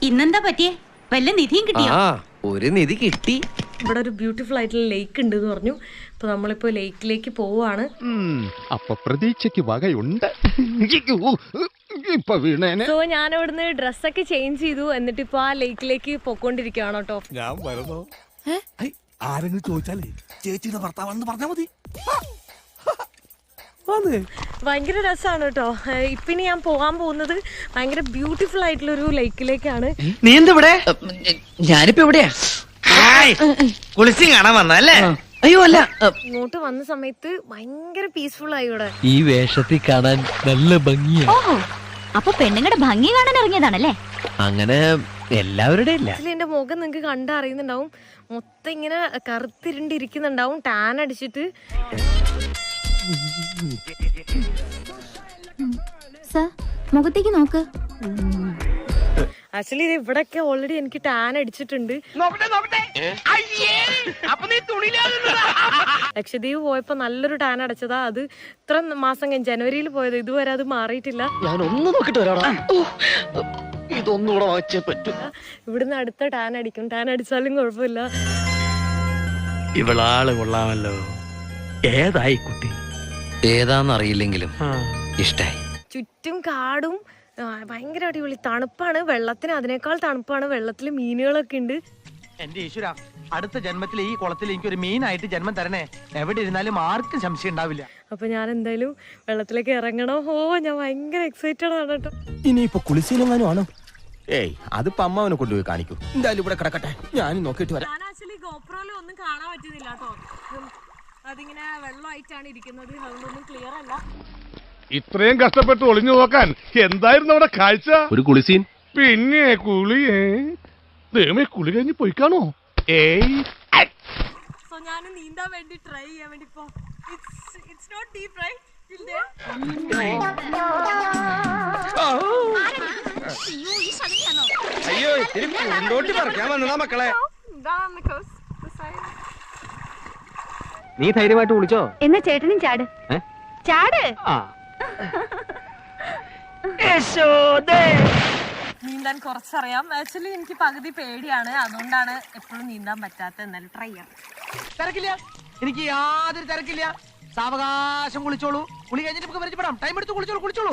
ഇന്നെന്താ പറ്റിയേ? വല്ല നിധിയും കിട്ടിയോ? ഒരു നിധി കിട്ടി. ഇവിടെ ഒരു ബ്യൂട്ടിഫുൾ ആയിട്ടുള്ള ലേക്ക് ഉണ്ട് എന്ന് പറഞ്ഞു. അപ്പൊ നമ്മളിപ്പോ ലേക്കിലേക്ക് പോവാണ്. അപ്പൊ പ്രതീക്ഷയ്ക്ക് വകയുണ്ട്. സോ ഞാൻ ഇവിടുന്ന് ഡ്രസ്സൊക്കെ ചേഞ്ച് ചെയ്തു. എന്നിട്ട് ഇപ്പൊ ആ ലേക്കിലേക്ക് പോയിക്കൊണ്ടിരിക്കുകയാണ് കേട്ടോ. ഞാൻ വരുന്നോ? ആരെങ്കിലും ചോദിച്ചാലേ ചേച്ചിയുടെ ഭർത്താവാണെന്ന് പറഞ്ഞാ മതി. ഭയങ്കര രസമാണ് കേട്ടോ. ഇപ്പൊ ഇനി ഞാൻ പോകാൻ പോകുന്നത് ഭയങ്കര ബ്യൂട്ടിഫുൾ ആയിട്ടുള്ള ഒരു ലേക്കിലേക്കാണ്. നീ എന്തിവിടെ? ഞാനിപ്പോ എവിടെയാ? കുളിച്ചും കാണാൻ വന്നല്ലേ? അയ്യോ അല്ല, ഇങ്ങോട്ട് വന്ന സമയത്ത് ഭയങ്കര പീസ്ഫുൾ ആയി ഇവിടെ. ഈ വേഷത്തിൽ കാണാൻ നല്ല ഭംഗിയാ. ഓഹോ, അപ്പൊ പെണ്ണുങ്ങളുടെ ഭംഗി കാണാൻ ഇറങ്ങിയതാണല്ലേ? അങ്ങനെ എല്ലാവരുടെ ഇല്ല. ആക്ച്വലി എന്റെ മുഖം നിങ്ങക്ക് കണ്ടറിയുന്നുണ്ടാവും. മൊത്തം ഇങ്ങനെ കറുത്തിരുണ്ടിരിക്കുന്നുണ്ടാവും ടാൻ അടിച്ചിട്ട്. സർ, മുഖത്തേക്ക് നോക്ക്. ആക്ച്വലി ഇത് ഇവിടൊക്കെ ഓൾറെഡി എനിക്ക് ടാൻ അടിച്ചിട്ടുണ്ട്. ലക്ഷദ്വീപ് പോയപ്പോ നല്ലൊരു ടാൻ അടച്ചതാ. അത് ഇത്ര മാസം കഴിഞ്ഞ് ജനുവരിയിൽ പോയത്. ഇതുവരെ അത് മാറിയിട്ടില്ല. ഞാൻ ഒന്ന് നോക്കിട്ട് വരാടാ. ഇതൊന്നുകൂടെ വായിച്ചേ പറ്റൂ. ഇവിടുന്ന് അടുത്ത ടാൻ അടിക്കും. ടാൻ അടിച്ചാലും കുഴപ്പമില്ല. ഇവളാള് കൊള്ളാമല്ലോ. ഏതായി കുട്ടി? ഏതാന്നറിയില്ലെങ്കിലും ഇഷ്ടായി. ചുറ്റും കാടും ഭയങ്കര അടിപൊളി തണുപ്പാണ്. വെള്ളത്തിന് അതിനേക്കാൾ തണുപ്പാണ്. വെള്ളത്തിൽ മീനുകളൊക്കെ ഉണ്ട്. എന്റെ ഈശ്വര, അടുത്ത ജന്മത്തിൽ ഈ കുളത്തിൽ എനിക്ക് ഒരു മീനായിട്ട് ജന്മം തരണേ. എവിടെ ഇരുന്നാലും ആർക്കും സംശയം ഉണ്ടാവില്ല. അപ്പൊ ഞാൻ എന്തായാലും വെള്ളത്തിലേക്ക് ഇറങ്ങണം. ഓ, ഞാൻ ഭയങ്കര എക്സൈറ്റഡ് ആണ് കേട്ടോ. ഇനിയിപ്പോ കുളിശീലെങ്ങാനും ആണോ? ഏയ്, അതിപ്പോ അമ്മാവനെ കൊണ്ടുപോയി കാണിക്കൂ. എന്തായാലും ഇവിടെ കിടക്കട്ടെ, ഞാൻ നോക്കിട്ട് വരാം. ഞാൻ ആക്ച്വലി ഗോപ്രോയിൽ ഒന്നും കാണാൻ പറ്റുന്നില്ല കേട്ടോ. അതിങ്ങനെ വെള്ളമായിട്ടാണ് ഇരിക്കുന്നത്. അതുകൊണ്ടൊന്നും ക്ലിയർ അല്ല. ഇത്രയും കഷ്ടപ്പെട്ട് ഒളിഞ്ഞു നോക്കാൻ എന്തായിരുന്നു അവിടെ കാഴ്ച? ഒരു കുളിസീൻ. പിന്നെ കുളിയേ ദൈവമേ, കുളി കഴിഞ്ഞ് പോയിക്കാണോ? സോ ഞാൻ നീന്താൻ വേണ്ടി ട്രൈ ചെയ്യാൻ വേണ്ടി ഇപ്പോ it's not deep right till there. അയ്യോ, ഇത്തിരി പൂന്തോട്ടി പറിക്കാൻ വന്നതാ മക്കളെ. നീ ധൈര്യമായിട്ട് വിളിച്ചോ? എന്നാ ചേട്ടനും ചാട്. ചാട്. നീന്താൻ കുറച്ചറിയാം. ആക്ച്വലി എനിക്ക് പകുതി പേടിയാണ്. അതുകൊണ്ടാണ് എപ്പോഴും നീന്താൻ പറ്റാത്ത. എന്നാലും ട്രൈ ചെയ്യാം. തിരക്കില്ല, എനിക്ക് യാതൊരു തിരക്കില്ല. സാവകാശം കുളിച്ചോളൂ. കുളി കഴിഞ്ഞിട്ട് നമുക്ക് പരിചയപ്പെടാം. ടൈം എടുത്ത് കുളിച്ചോളൂ.